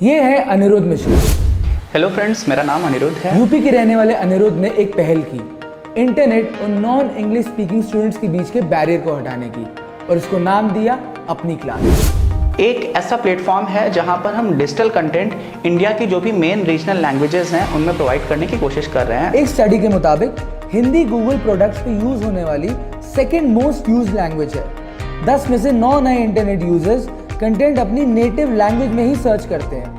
ये है Anirudh Mishra. Hello friends, मेरा नाम अनिरुद्ध है। यूपी के रहने वाले अनिरुद्ध ने एक पहल की इंटरनेट और नॉन इंग्लिश स्पीकिंग स्टूडेंट्स के बीच के बैरियर को हटाने की, और इसको नाम दिया अपनी क्लास। एक ऐसा प्लेटफॉर्म है जहां पर हम डिजिटल कंटेंट इंडिया की जो भी मेन रीजनल लैंग्वेजेस हैं उनमें प्रोवाइड करने की कोशिश कर रहे हैं। एक स्टडी के मुताबिक हिंदी गूगल प्रोडक्ट्स पे यूज होने वाली सेकेंड मोस्ट यूज लैंग्वेज है। 10 में से 9 नए इंटरनेट यूजर्स कंटेंट अपनी नेटिव लैंग्वेज में ही सर्च करते हैं।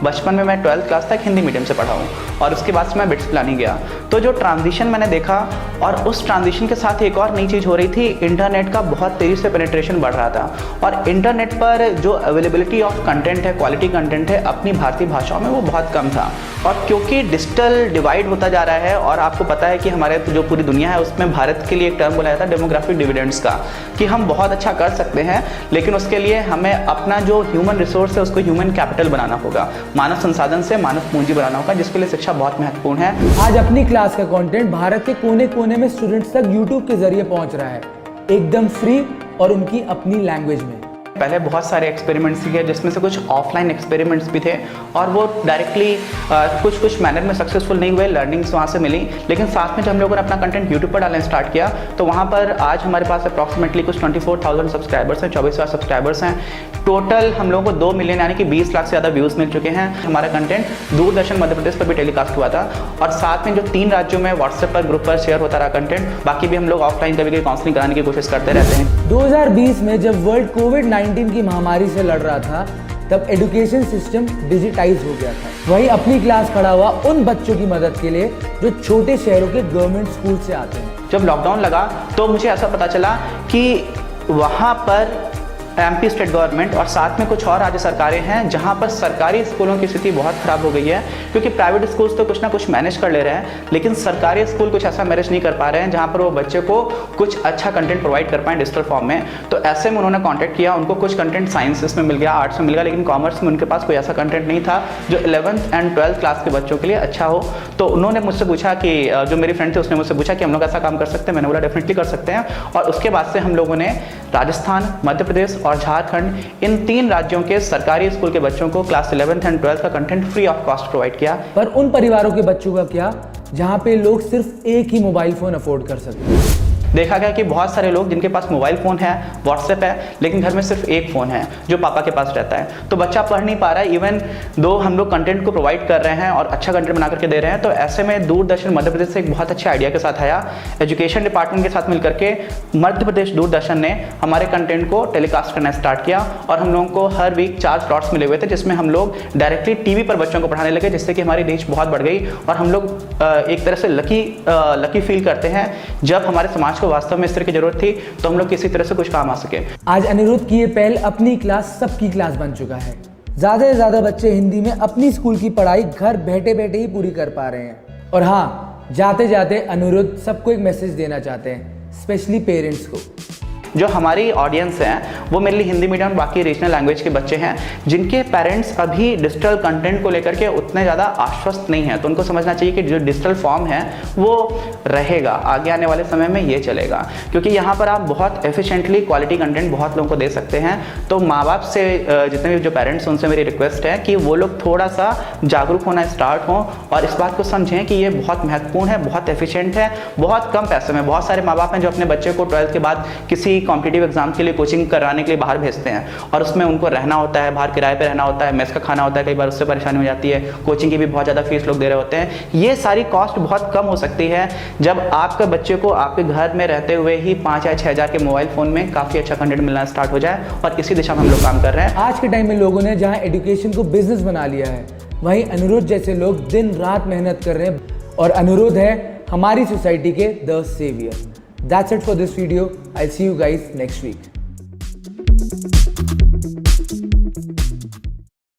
बचपन में मैं 12th क्लास तक हिंदी मीडियम से पढ़ा हूँ और उसके बाद से मैं बिट्स प्लानिंग गया, तो जो ट्रांजिशन मैंने देखा और उस ट्रांजिशन के साथ एक और नई चीज़ हो रही थी, इंटरनेट का बहुत तेज़ी से पेनिट्रेशन बढ़ रहा था और इंटरनेट पर जो अवेलेबिलिटी ऑफ कंटेंट है, क्वालिटी कंटेंट है अपनी भारतीय भाषाओं में वो बहुत कम था। और क्योंकि डिजिटल डिवाइड होता जा रहा है और आपको पता है कि हमारे जो पूरी दुनिया है उसमें भारत के लिए एक टर्म बोला जाता है डेमोग्राफिक डिविडेंड्स का, कि हम बहुत अच्छा कर सकते हैं लेकिन उसके लिए हमें अपना जो ह्यूमन रिसोर्स है उसको ह्यूमन कैपिटल बनाना होगा, मानव संसाधन से मानव पूंजी बनाना होगा, जिसके लिए शिक्षा बहुत महत्वपूर्ण है। आज अपनी क्लास का कंटेंट भारत के कोने कोने में स्टूडेंट्स तक यूट्यूब के जरिए पहुंच रहा है, एकदम फ्री और उनकी अपनी लैंग्वेज में। पहले बहुत सारे एक्सपेरिमेंट्स किए जिसमें से कुछ ऑफलाइन एक्सपेरिमेंट्स भी थे और वो डायरेक्टली कुछ मैनर में सक्सेसफुल नहीं हुए, लर्निंग्स वहाँ से मिली। लेकिन साथ में जब हम लोगों ने अपना कंटेंट यूट्यूब पर डालना स्टार्ट किया तो वहाँ पर आज हमारे पास अप्रॉक्सीमेटली कुछ 24,000 सब्सक्राइबर्स हैं, 24,000 सब्सक्राइबर्स हैं। टोटल हम लोगों को 2 मिलियन यानी कि 20 लाख से ज़्यादा व्यूज़ मिल चुके हैं। हमारा कंटेंट दूरदर्शन मध्य प्रदेश पर भी टेलीकास्ट हुआ था और साथ में जो 3 राज्यों में व्हाट्सएप पर ग्रुप पर शेयर होता रहा कंटेंट। बाकी भी हम लोग ऑफलाइन कभी काउंसलिंग कराने की कोशिश करते रहते हैं। 2020 में जब वर्ल्ड कोविड-19 की महामारी से लड़ रहा था तब एजुकेशन सिस्टम डिजिटाइज हो गया था। वही अपनी क्लास खड़ा हुआ उन बच्चों की मदद के लिए जो छोटे शहरों के गवर्नमेंट स्कूल से आते हैं। जब लॉकडाउन लगा तो मुझे ऐसा पता चला कि वहाँ पर एमपी स्टेट गवर्नमेंट और साथ में कुछ और राज्य सरकारें हैं जहां पर सरकारी स्कूलों की स्थिति बहुत ख़राब हो गई है, क्योंकि प्राइवेट स्कूल्स तो कुछ ना कुछ मैनेज कर ले रहे हैं लेकिन सरकारी स्कूल कुछ ऐसा मैनेज नहीं कर पा रहे हैं जहां पर वो बच्चे को कुछ अच्छा कंटेंट प्रोवाइड कर पाएँ डिजिटल फॉर्म में। तो ऐसे में उन्होंने कॉन्टैक्ट किया, उनको कुछ कंटेंट साइंसेस में मिल गया, आर्ट्स में मिल गया, लेकिन कॉमर्स में उनके पास कोई ऐसा कंटेंट नहीं था जो 11th एंड 12th क्लास के बच्चों के लिए अच्छा हो। तो उन्होंने मुझसे पूछा कि जो मेरी फ्रेंड थे उसने मुझसे पूछा कि हम लोग ऐसा काम कर सकते हैं। मैंने बोला डेफिनेटली कर सकते हैं। और उसके बाद से हम लोगों ने राजस्थान, मध्य प्रदेश और झारखंड, इन 3 राज्यों के सरकारी स्कूल के बच्चों को क्लास 11th एंड 12th का content free of cost provide किया। पर उन परिवारों के बच्चों का क्या जहां पे लोग सिर्फ एक ही मोबाइल फोन अफोर्ड कर सकते हैं। देखा गया कि बहुत सारे लोग जिनके पास मोबाइल फ़ोन है, व्हाट्सएप है, लेकिन घर में सिर्फ एक फ़ोन है जो पापा के पास रहता है, तो बच्चा पढ़ नहीं पा रहा है। इवन दो हम लोग कंटेंट को प्रोवाइड कर रहे हैं और अच्छा कंटेंट बना करके दे रहे हैं। तो ऐसे में दूरदर्शन मध्य प्रदेश से एक बहुत अच्छे आइडिया के साथ आया। एजुकेशन डिपार्टमेंट के साथ मिलकर के मध्य प्रदेश दूरदर्शन ने हमारे कंटेंट को टेलीकास्ट करना स्टार्ट किया और हम लोगों को हर वीक 4 स्लॉट्स मिले हुए थे जिसमें हम लोग डायरेक्टली टीवी पर बच्चों को पढ़ाने लगे, जिससे कि हमारी रीच बहुत बढ़ गई और हम लोग एक तरह से लकी फील करते हैं जब हमारे समाज को वास्तव में इस तरह की जरूरत थी तो हम लोग किसी तरह से कुछ काम आ सके। आज अनिरुद्ध की ये पहल अपनी क्लास सबकी क्लास बन चुका है। ज्यादा से ज्यादा बच्चे हिंदी में अपनी स्कूल की पढ़ाई घर बैठे बैठे ही पूरी कर पा रहे हैं। और हाँ, जाते जाते अनिरुद्ध सबको एक मैसेज देना चाहते हैं, स्पेशली पेरेंट्स को। जो हमारी ऑडियंस है वो मेनली हिंदी मीडियम बाकी रीजनल लैंग्वेज के बच्चे हैं जिनके पेरेंट्स अभी डिजिटल कंटेंट को लेकर के उतने ज़्यादा आश्वस्त नहीं हैं। तो उनको समझना चाहिए कि जो डिजिटल फॉर्म है वो रहेगा, आगे आने वाले समय में ये चलेगा, क्योंकि यहाँ पर आप बहुत एफिशिएंटली क्वालिटी कंटेंट बहुत लोगों को दे सकते हैं। तो माँ बाप से जितने भी जो पेरेंट्स उनसे मेरी रिक्वेस्ट है कि वो लोग थोड़ा सा जागरूक होना स्टार्ट हों और इस बात को समझें कि ये बहुत महत्वपूर्ण है, बहुत एफिशिएंट है, बहुत कम पैसे में। बहुत सारे माँ बाप हैं जो अपने बच्चे को 12th के बाद किसी कॉम्पिटिटिव एग्जाम के लिए कोचिंग कराने के लिए बाहर भेजते हैं और उसमें उनको रहना होता है, बाहर किराए पे रहना होता है, मेस का खाना होता है, कई बार उससे परेशानी हो जाती है, कोचिंग की भी बहुत ज़्यादा फीस लोग दे रहे होते हैं। ये सारी कॉस्ट बहुत कम हो सकती है जब आपके बच्चे को आपके घर में रहते हुए ही 5 या 6 हज़ार के मोबाइल फ़ोन में काफ़ी अच्छा कंटेंट मिलना स्टार्ट हो जाए, और इसी दिशा में हम लोग काम कर रहे हैं। आज के टाइम में लोगों ने जहाँ एजुकेशन को बिजनेस बना लिया है, वहीं अनिरुद्ध जैसे लोग दिन रात मेहनत कर रहे हैं और अनिरुद्ध है हमारी सोसाइटी के the saviour. That's it for this video. I'll see you guys next week.